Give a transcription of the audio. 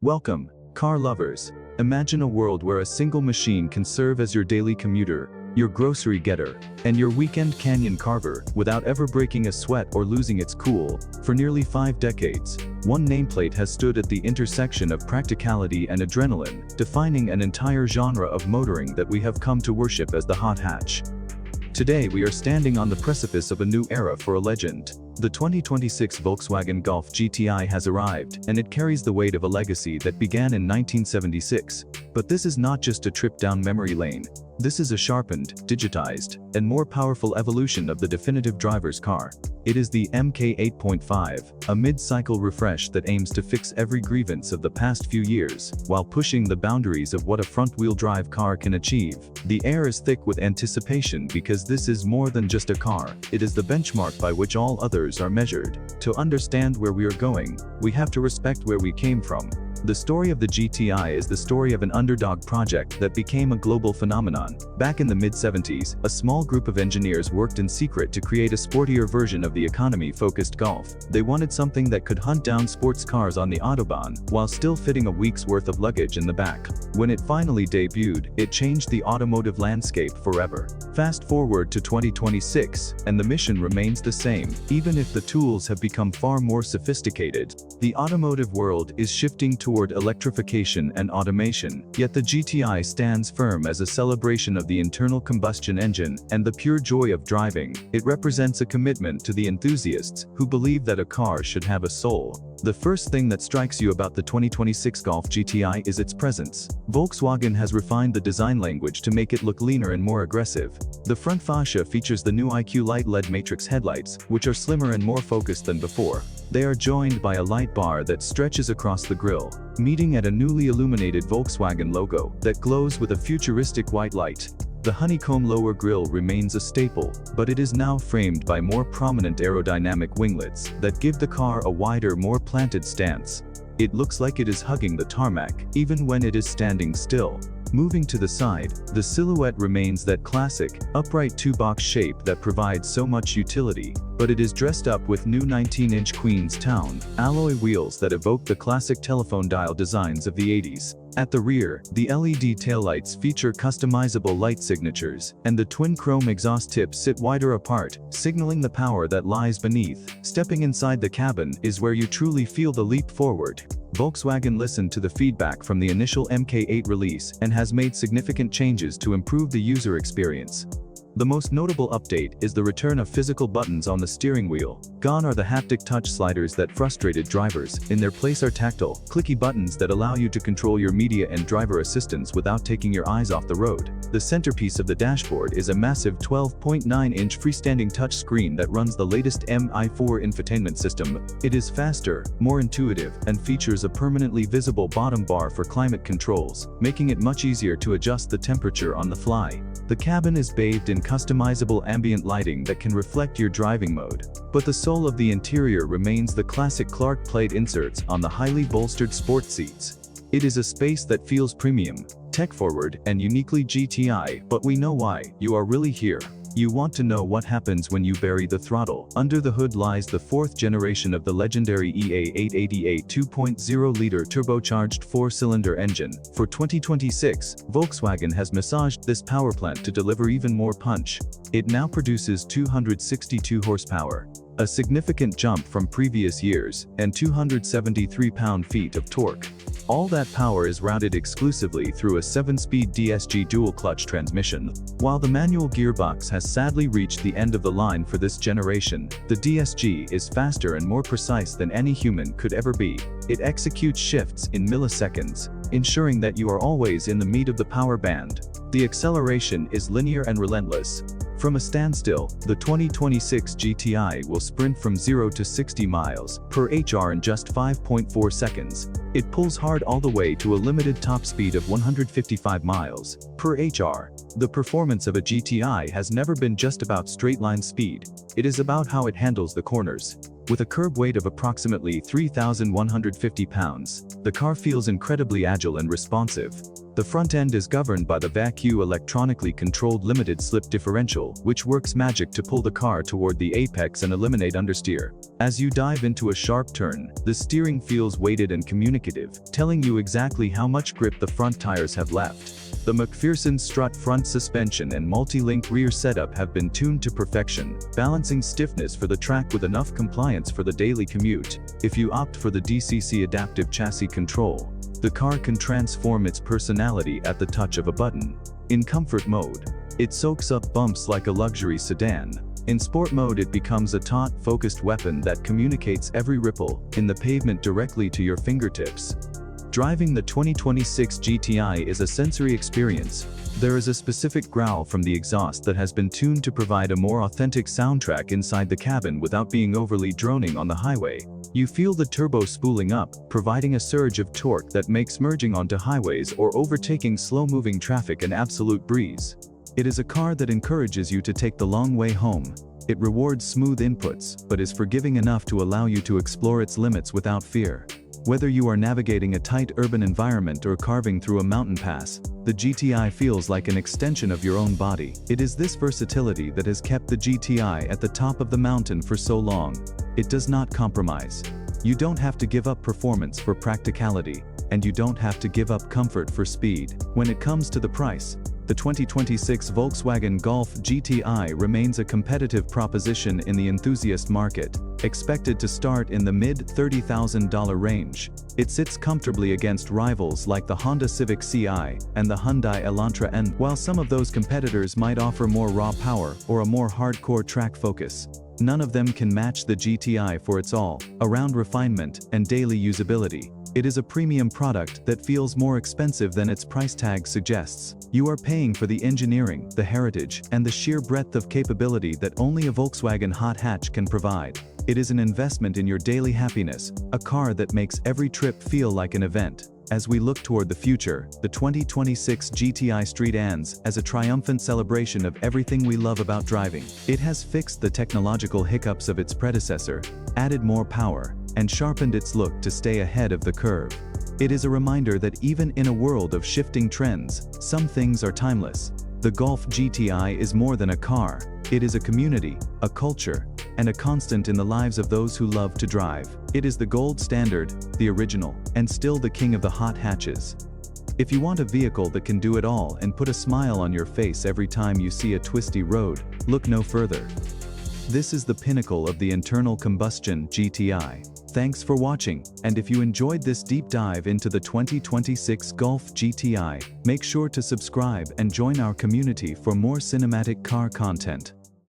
Welcome, car lovers. Imagine a world where a single machine can serve as your daily commuter, your grocery getter, and your weekend canyon carver without ever breaking a sweat or losing its cool. For nearly 5 decades, one nameplate has stood at the intersection of practicality and adrenaline, defining an entire genre of motoring that we have come to worship as the hot hatch. Today we are standing on the precipice of a new era for a legend. The 2026 Volkswagen Golf GTI has arrived, and it carries the weight of a legacy that began in 1976. But this is not just a trip down memory lane. This is a sharpened, digitized, and more powerful evolution of the definitive driver's car. It is the Mk8.5, a mid-cycle refresh that aims to fix every grievance of the past few years, while pushing the boundaries of what a front-wheel drive car can achieve. The air is thick with anticipation because this is more than just a car. It is the benchmark by which all others are measured. To understand where we are going, we have to respect where we came from. The story of the GTI is the story of an underdog project that became a global phenomenon. Back in the mid-70s, a small group of engineers worked in secret to create a sportier version of the economy-focused Golf. They wanted something that could hunt down sports cars on the Autobahn, while still fitting a week's worth of luggage in the back. When it finally debuted, it changed the automotive landscape forever. Fast forward to 2026, and the mission remains the same. Even if the tools have become far more sophisticated, the automotive world is shifting toward electrification and automation, yet the GTI stands firm as a celebration of the internal combustion engine and the pure joy of driving. It represents a commitment to the enthusiasts who believe that a car should have a soul. The first thing that strikes you about the 2026 Golf GTI is its presence. Volkswagen has refined the design language to make it look leaner and more aggressive. The front fascia features the new IQ Light LED matrix headlights, which are slimmer and more focused than before. They are joined by a light bar that stretches across the grille, meeting at a newly illuminated Volkswagen logo that glows with a futuristic white light. The honeycomb lower grille remains a staple, but it is now framed by more prominent aerodynamic winglets that give the car a wider, more planted stance. It looks like it is hugging the tarmac, even when it is standing still. Moving to the side, the silhouette remains that classic, upright two-box shape that provides so much utility, but it is dressed up with new 19-inch Queenstown alloy wheels that evoke the classic telephone dial designs of the 80s. At the rear, the LED taillights feature customizable light signatures, and the twin chrome exhaust tips sit wider apart, signaling the power that lies beneath. Stepping inside the cabin is where you truly feel the leap forward. Volkswagen listened to the feedback from the initial Mk8 release and has made significant changes to improve the user experience. The most notable update is the return of physical buttons on the steering wheel. Gone are the haptic touch sliders that frustrated drivers. In their place are tactile, clicky buttons that allow you to control your media and driver assistance without taking your eyes off the road. The centerpiece of the dashboard is a massive 12.9-inch freestanding touchscreen that runs the latest MI4 infotainment system. It is faster, more intuitive, and features a permanently visible bottom bar for climate controls, making it much easier to adjust the temperature on the fly. The cabin is bathed in customizable ambient lighting that can reflect your driving mode. But the soul of the interior remains the classic Clark plate inserts on the highly bolstered sport seats. It is a space that feels premium, tech-forward, and uniquely GTI, but we know why. You are really here. You want to know what happens when you bury the throttle. Under the hood lies the 4th generation of the legendary EA888 2.0-liter turbocharged 4-cylinder engine. For 2026, Volkswagen has massaged this powerplant to deliver even more punch. It now produces 262 horsepower, a significant jump from previous years, and 273 pound-feet of torque. All that power is routed exclusively through a 7-speed DSG dual-clutch transmission. While the manual gearbox has sadly reached the end of the line for this generation, the DSG is faster and more precise than any human could ever be. It executes shifts in milliseconds, ensuring that you are always in the meat of the power band. The acceleration is linear and relentless. From a standstill, the 2026 GTI will sprint from 0 to 60 miles per HR in just 5.4 seconds. It pulls hard all the way to a limited top speed of 155 miles per HR. The performance of a GTI has never been just about straight-line speed. It is about how it handles the corners. With a curb weight of approximately 3,150 pounds, the car feels incredibly agile and responsive. The front end is governed by the vacuum electronically controlled limited slip differential, which works magic to pull the car toward the apex and eliminate understeer. As you dive into a sharp turn, the steering feels weighted and communicative, telling you exactly how much grip the front tires have left. The McPherson strut front suspension and multi-link rear setup have been tuned to perfection, balancing stiffness for the track with enough compliance for the daily commute. If you opt for the DCC adaptive chassis control, the car can transform its personality at the touch of a button. In comfort mode, it soaks up bumps like a luxury sedan. In sport mode, it becomes a taut, focused weapon that communicates every ripple in the pavement directly to your fingertips. Driving the 2026 GTI is a sensory experience. There is a specific growl from the exhaust that has been tuned to provide a more authentic soundtrack inside the cabin without being overly droning on the highway. You feel the turbo spooling up, providing a surge of torque that makes merging onto highways or overtaking slow-moving traffic an absolute breeze. It is a car that encourages you to take the long way home. It rewards smooth inputs, but is forgiving enough to allow you to explore its limits without fear. Whether you are navigating a tight urban environment or carving through a mountain pass, the GTI feels like an extension of your own body. It is this versatility that has kept the GTI at the top of the mountain for so long. It does not compromise. You don't have to give up performance for practicality, and you don't have to give up comfort for speed. When it comes to the price, the 2026 Volkswagen Golf GTI remains a competitive proposition in the enthusiast market, expected to start in the mid-$30,000 range. It sits comfortably against rivals like the Honda Civic CI and the Hyundai Elantra N. While some of those competitors might offer more raw power or a more hardcore track focus, none of them can match the GTI for its all-around refinement and daily usability. It is a premium product that feels more expensive than its price tag suggests. You are paying for the engineering, the heritage, and the sheer breadth of capability that only a Volkswagen hot hatch can provide. It is an investment in your daily happiness, a car that makes every trip feel like an event. As we look toward the future, the 2026 GTI Street ends as a triumphant celebration of everything we love about driving. It has fixed the technological hiccups of its predecessor, added more power, and sharpened its look to stay ahead of the curve. It is a reminder that even in a world of shifting trends, some things are timeless. The Golf GTI is more than a car. It is a community, a culture, and a constant in the lives of those who love to drive. It is the gold standard, the original, and still the king of the hot hatches. If you want a vehicle that can do it all and put a smile on your face every time you see a twisty road, look no further. This is the pinnacle of the internal combustion GTI. Thanks for watching, and if you enjoyed this deep dive into the 2026 Golf GTI, make sure to subscribe and join our community for more cinematic car content.